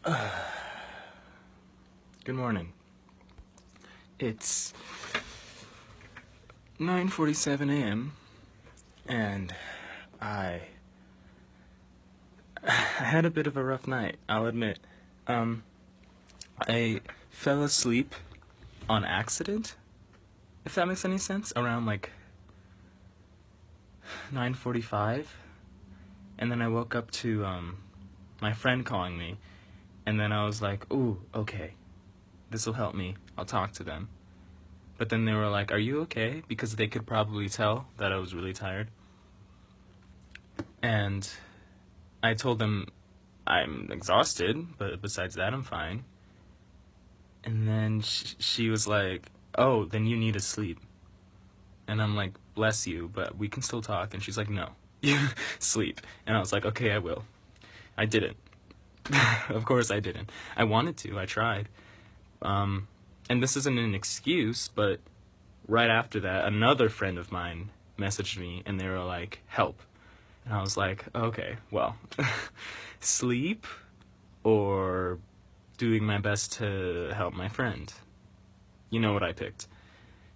Good morning. It's 9:47 a.m. and I had a bit of a rough night, I'll admit. I fell asleep on accident, if that makes any sense, around like 9:45, and then I woke up to my friend calling me, and then I was like, ooh, okay, this will help me, I'll talk to them. But then they were like, are you okay? Because they could probably tell that I was really tired. And I told them I'm exhausted, but besides that, I'm fine. And then she was like, oh, then you need to sleep. And I'm like, bless you, but we can still talk. And she's like, no, you sleep. And I was like, okay, I will. I didn't. Of course I didn't. I wanted to. I tried. And this isn't an excuse, but right after that, another friend of mine messaged me, and they were like, help. And I was like, okay, well, sleep or doing my best to help my friend. You know what I picked.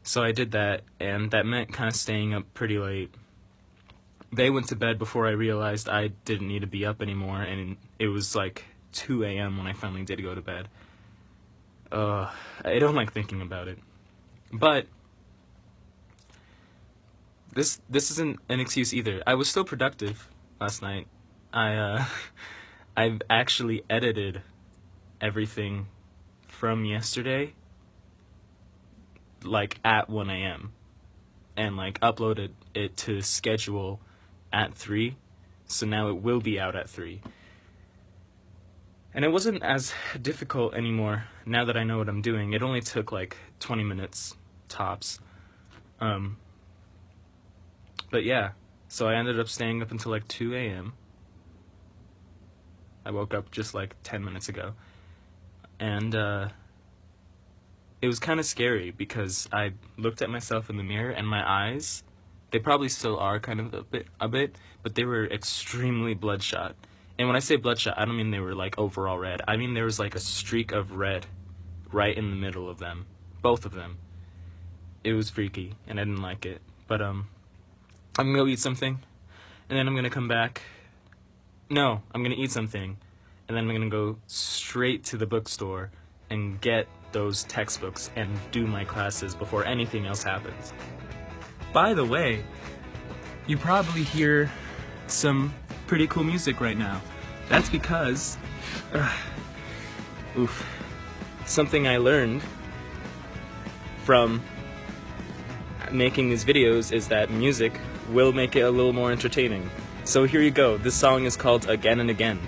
So I did that, and that meant kind of staying up pretty late. They went to bed before I realized I didn't need to be up anymore, and it was like 2 a.m. when I finally did go to bed. I don't like thinking about it. But this isn't an excuse either. I was still productive last night. I've actually edited everything from yesterday like at 1 a.m. and like uploaded it to schedule at 3. So now it will be out at 3. And it wasn't as difficult anymore now that I know what I'm doing. It only took like 20 minutes tops. But yeah, so I ended up staying up until like 2 a.m. I woke up just like 10 minutes ago. And it was kind of scary because I looked at myself in the mirror and my eyes, they probably still are kind of a bit, but they were extremely bloodshot. And when I say bloodshot, I don't mean they were like overall red. I mean there was like a streak of red right in the middle of them. Both of them. It was freaky, and I didn't like it. But I'm gonna go eat something, and then I'm gonna come back. No, I'm gonna eat something, and then I'm gonna go straight to the bookstore and get those textbooks and do my classes before anything else happens. By the way, you probably hear some pretty cool music right now. That's because something I learned from making these videos is that music will make it a little more entertaining. So here you go. This song is called Again and Again.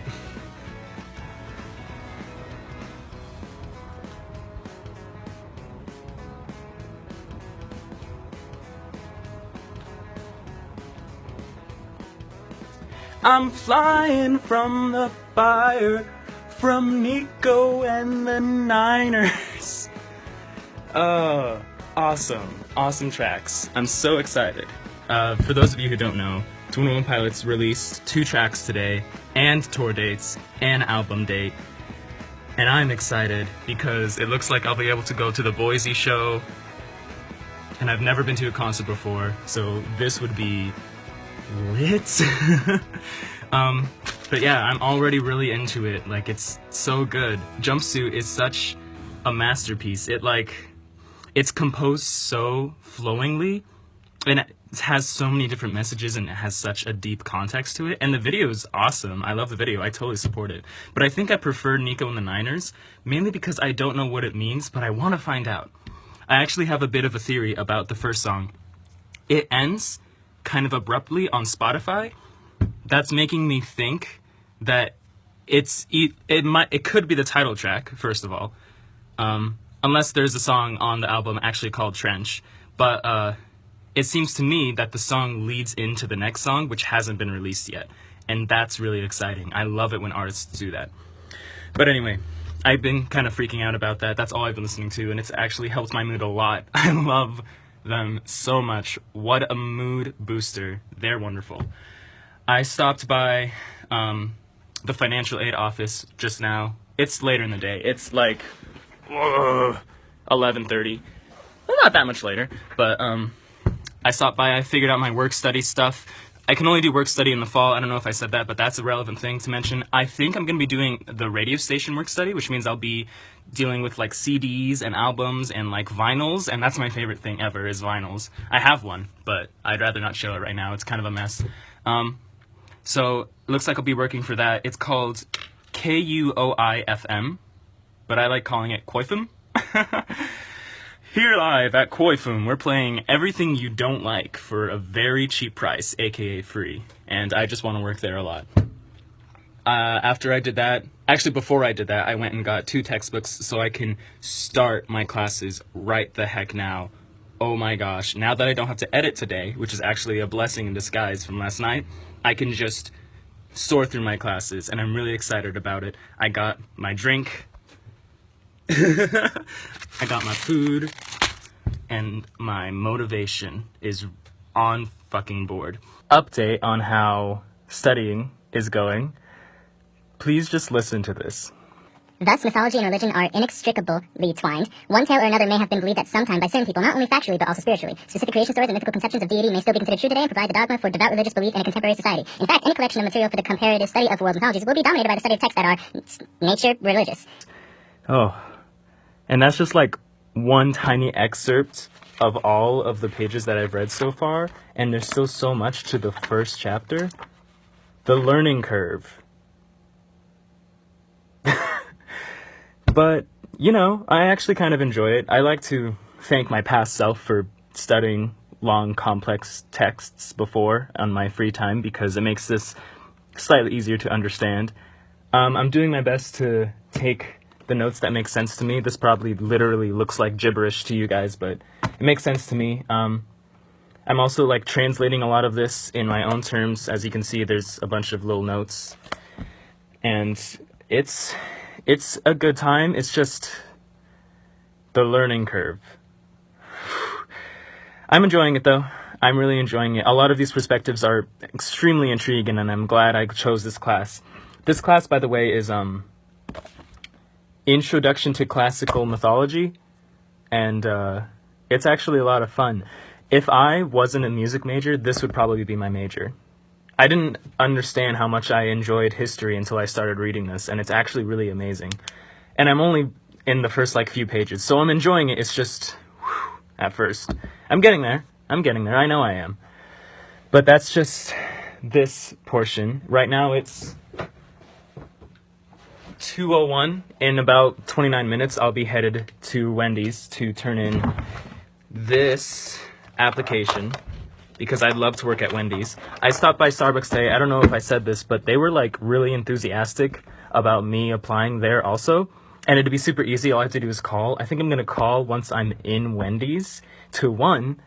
I'm flying from the fire, from Nico and the Niners. Awesome tracks. I'm so excited. For those of you who don't know, 21 Pilots released 2 tracks today, and tour dates, and album date. And I'm excited because it looks like I'll be able to go to the Boise show, and I've never been to a concert before, so this would be lit. But yeah, I'm already really into it. Like, it's so good. Jumpsuit is such a masterpiece. It's composed so flowingly, and it has so many different messages, and it has such a deep context to it. And the video is awesome. I love the video. I totally support it. But I think I prefer Nico and the Niners, mainly because I don't know what it means, but I want to find out. I actually have a bit of a theory about the first song. It ends kind of abruptly on Spotify. That's making me think that it could be the title track, first of all, unless there's a song on the album actually called Trench. But it seems to me that the song leads into the next song, which hasn't been released yet, and that's really exciting. I love it when artists do that. But anyway, I've been kind of freaking out about that. That's all I've been listening to, and it's actually helped my mood a lot. I love them so much. What a mood booster. They're wonderful. I stopped by the financial aid office just now It's later in the day. It's like 11:30. Well, not that much later, but I stopped by. I figured out my work study stuff. I can only do work study in the fall. I don't know if I said that, but that's a relevant thing to mention. I think I'm going to be doing the radio station work study, which means I'll be dealing with like CDs and albums and like vinyls, and that's my favorite thing ever is vinyls. I have one, but I'd rather not show it right now. It's kind of a mess. So it looks like I'll be working for that. It's called KUOI-FM, but I like calling it KOIFM. Here live at KOIFM, we're playing everything you don't like for a very cheap price, aka free, and I just want to work there a lot. After I did that, actually before I did that, I went and got 2 textbooks so I can start my classes right the heck now. Oh my gosh, now that I don't have to edit today, which is actually a blessing in disguise from last night, I can just soar through my classes, and I'm really excited about it. I got my drink, I got my food, and my motivation is on fucking board. Update on how studying is going. Please just listen to this. Thus, mythology and religion are inextricably twined. One tale or another may have been believed at some time by certain people, not only factually, but also spiritually. Specific creation stories and mythical conceptions of deity may still be considered true today and provide the dogma for devout religious belief in a contemporary society. In fact, any collection of material for the comparative study of world mythologies will be dominated by the study of texts that are nature religious. Oh, and that's just like one tiny excerpt of all of the pages that I've read so far, and there's still so much to the first chapter. The learning curve. But, you know, I actually kind of enjoy it. I like to thank my past self for studying long, complex texts before on my free time because it makes this slightly easier to understand. I'm doing my best to take the notes that make sense to me. This probably literally looks like gibberish to you guys, but it makes sense to me. I'm also like translating a lot of this in my own terms. As you can see, there's a bunch of little notes, and it's a good time. It's just the learning curve. I'm enjoying it though. I'm really enjoying it. A lot of these perspectives are extremely intriguing, and I'm glad I chose this class. This class, by the way, is Introduction to Classical Mythology, and it's actually a lot of fun. If I wasn't a music major, this would probably be my major. I didn't understand how much I enjoyed history until I started reading this, and it's actually really amazing. And I'm only in the first like few pages, so I'm enjoying it. It's just at first. I'm getting there. I know I am. But that's just this portion. Right now it's 2:01. In about 29 minutes, I'll be headed to Wendy's to turn in this application because I'd love to work at Wendy's. I stopped by Starbucks today. I don't know if I said this, but they were like really enthusiastic about me applying there also. And it'd be super easy. All I have to do is call. I think I'm going to call once I'm in Wendy's to, 1,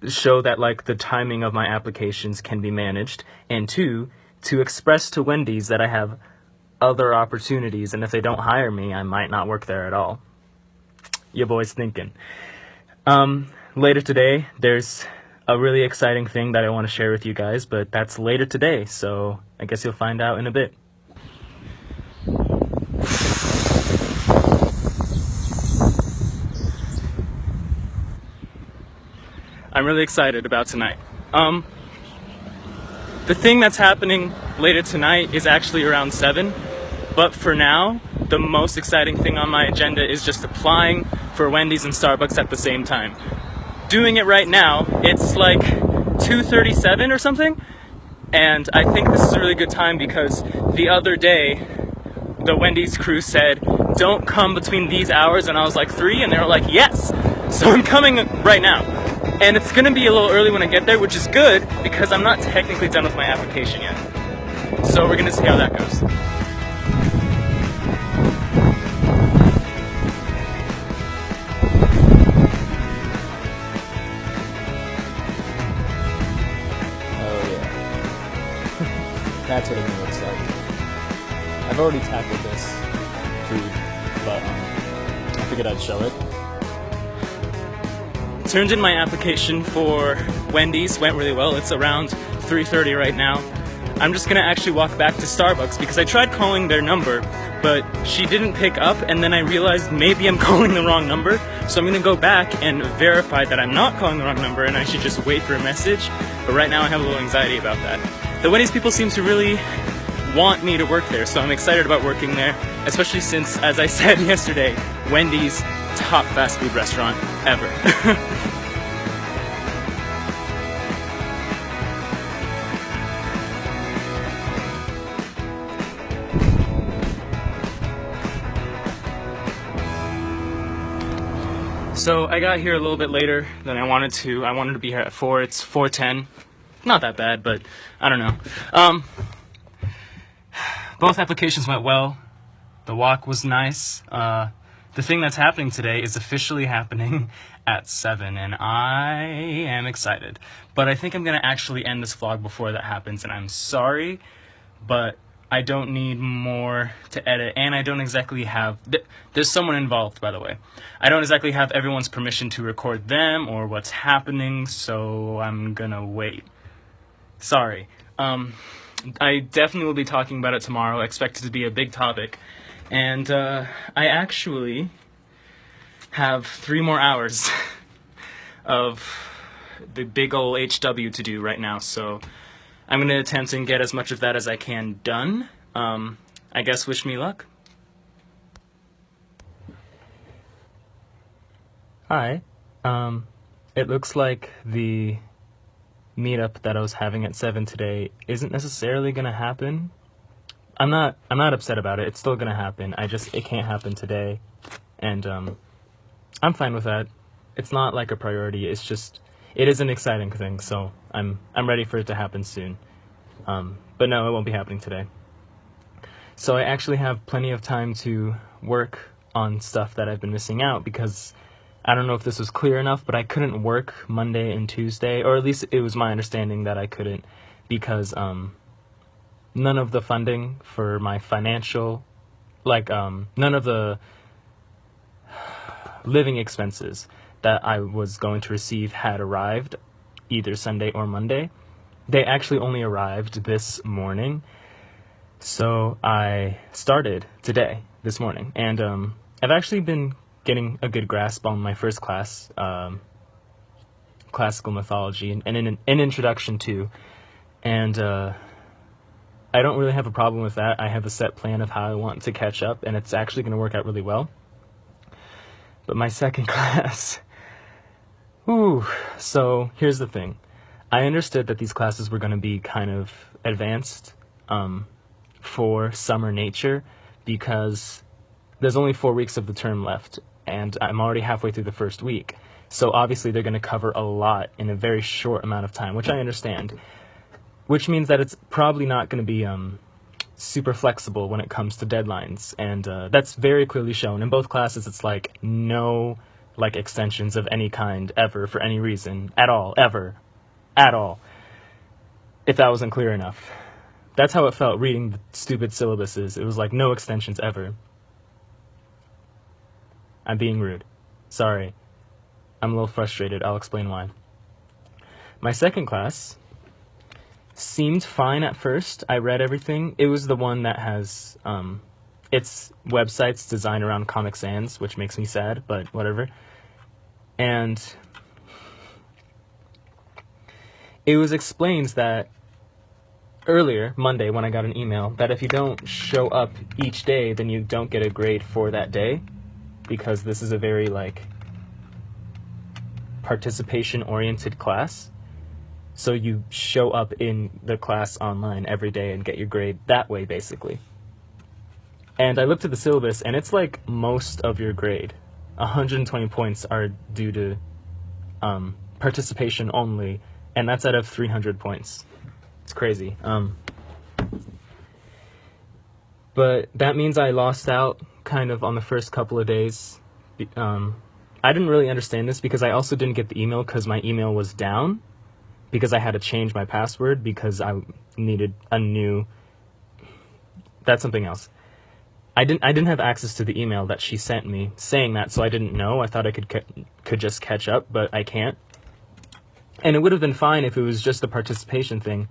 show that like the timing of my applications can be managed, and 2, to express to Wendy's that I have other opportunities, and if they don't hire me, I might not work there at all. Your boy's thinking. Later today, there's a really exciting thing that I want to share with you guys, but that's later today, so I guess you'll find out in a bit. I'm really excited about tonight. The thing that's happening later tonight is actually around 7, but for now, the most exciting thing on my agenda is just applying for Wendy's and Starbucks at the same time. Doing it right now, it's like 2:37 or something, and I think this is a really good time because the other day, the Wendy's crew said, don't come between these hours, and I was like 3, and they were like, yes! So I'm coming right now. And it's gonna be a little early when I get there, which is good because I'm not technically done with my application yet. So we're gonna see how that goes. Oh yeah. That's what it looks like. I've already tackled this food, but I figured I'd show it. Turned in my application for Wendy's, went really well. It's around 3:30 right now. I'm just gonna actually walk back to Starbucks because I tried calling their number, but she didn't pick up, and then I realized maybe I'm calling the wrong number, so I'm gonna go back and verify that I'm not calling the wrong number and I should just wait for a message. But right now I have a little anxiety about that. The Wendy's people seem to really want me to work there, so I'm excited about working there, especially since, as I said yesterday, Wendy's top fast food restaurant ever. So I got here a little bit later than I wanted to. I wanted to be here at 4. It's 4:10. Not that bad, but I don't know. Both applications went well. The walk was nice. The thing that's happening today is officially happening at 7, and I am excited. But I think I'm going to actually end this vlog before that happens, and I'm sorry, but I don't need more to edit, and I don't exactly have... There's someone involved, by the way. I don't exactly have everyone's permission to record them or what's happening, so I'm gonna wait. Sorry. I definitely will be talking about it tomorrow. I expect it to be a big topic. And I actually have 3 more hours of the big ol' HW to do right now, so I'm going to attempt and get as much of that as I can done. I guess wish me luck. Hi. It looks like the meetup that I was having at 7 today isn't necessarily going to happen. I'm not upset about it. It's still going to happen. It can't happen today. And I'm fine with that. It's not like a priority. It's just it is an exciting thing, so I'm ready for it to happen soon. But no, it won't be happening today. So I actually have plenty of time to work on stuff that I've been missing out, because I don't know if this was clear enough, but I couldn't work Monday and Tuesday, or at least it was my understanding that I couldn't, because none of the funding for my financial, none of the living expenses that I was going to receive had arrived either Sunday or Monday. They actually only arrived this morning, so I started today, this morning, and I've actually been getting a good grasp on my first class, classical mythology, and an introduction to, and I don't really have a problem with that. I have a set plan of how I want to catch up, and it's actually going to work out really well. But my second class, so here's the thing. I understood that these classes were going to be kind of advanced for summer nature, because there's only 4 weeks of the term left, and I'm already halfway through the first week. So obviously they're going to cover a lot in a very short amount of time, which I understand. Which means that it's probably not going to be super flexible when it comes to deadlines, and that's very clearly shown. In both classes, it's like no extensions of any kind ever for any reason at all, ever. At all. If that wasn't clear enough. That's how it felt reading the stupid syllabuses. It was like no extensions ever. I'm being rude. Sorry. I'm a little frustrated. I'll explain why. My second class seemed fine at first. I read everything. It was the one that has its website's designed around Comic Sans, which makes me sad, but whatever. And it was explained that earlier, Monday, when I got an email, that if you don't show up each day, then you don't get a grade for that day, because this is a very, participation-oriented class. So you show up in the class online every day and get your grade that way, basically. And I looked at the syllabus, and it's like most of your grade. 120 points are due to participation only, and that's out of 300 points. It's crazy. But that means I lost out kind of on the first couple of days. I didn't really understand this because I also didn't get the email because my email was down, because I had to change my password because I needed a new... That's something else. I didn't have access to the email that she sent me saying that, so I didn't know. I thought I could just catch up, but I can't. And it would have been fine if it was just the participation thing,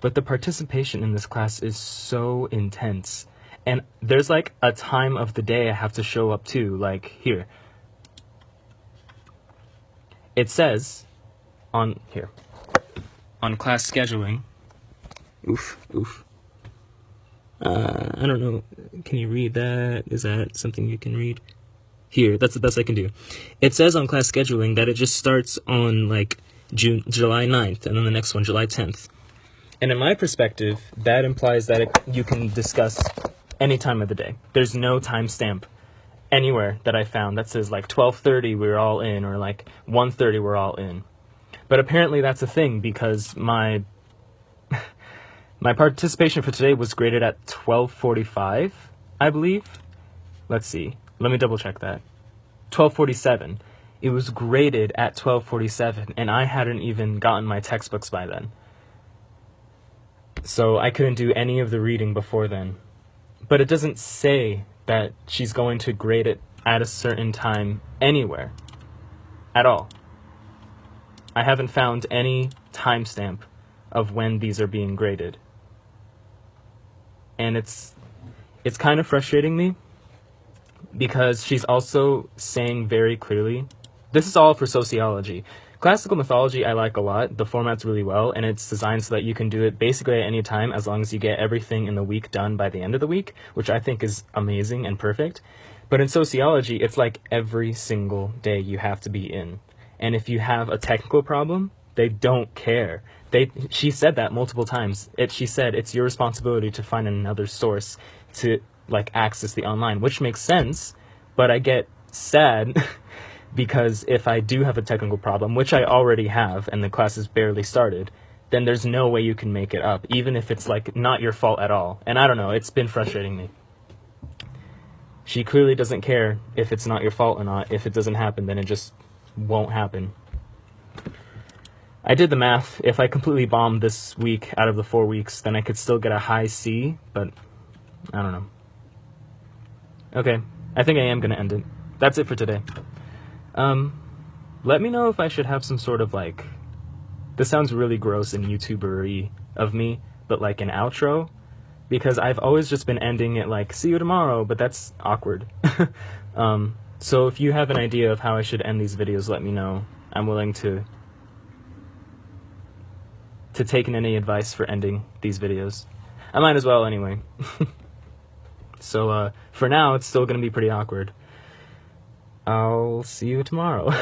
but the participation in this class is so intense. And there's like a time of the day I have to show up to, like here. It says on class scheduling. I don't know. Can you read that? Is that something you can read? Here, that's the best I can do. It says on class scheduling that it just starts on like July 9th, and then the next one, July 10th. And in my perspective, that implies that you can discuss any time of the day. There's no timestamp anywhere that I found that says like 12:30 we're all in, or like 1:30 we're all in. But apparently that's a thing, because my participation for today was graded at 12:45, I believe. Let's see. Let me double check that. 12:47. It was graded at 12:47, and I hadn't even gotten my textbooks by then. So I couldn't do any of the reading before then. But it doesn't say that she's going to grade it at a certain time anywhere. At all. I haven't found any timestamp of when these are being graded. And it's kind of frustrating me, because she's also saying very clearly, this is all for sociology. Classical mythology I like a lot. The format's really well, and it's designed so that you can do it basically at any time as long as you get everything in the week done by the end of the week, which I think is amazing and perfect. But in sociology, it's like every single day you have to be in. And if you have a technical problem, they don't care. She said that multiple times. She said it's your responsibility to find another source to like access the online, which makes sense, but I get sad because if I do have a technical problem, which I already have, and the class has barely started, then there's no way you can make it up, even if it's like not your fault at all. And I don't know, it's been frustrating me. She clearly doesn't care if it's not your fault or not. If it doesn't happen, then it just won't happen. I did the math. If I completely bombed this week out of the 4 weeks, then I could still get a high C, but I don't know. Okay, I think I am going to end it. That's it for today. Let me know if I should have some sort of like, this sounds really gross and YouTuber-y of me, but like an outro, because I've always just been ending it like, see you tomorrow, but that's awkward. So if you have an idea of how I should end these videos, let me know. I'm willing to take in any advice for ending these videos. I might as well anyway. So for now, it's still going to be pretty awkward. I'll see you tomorrow.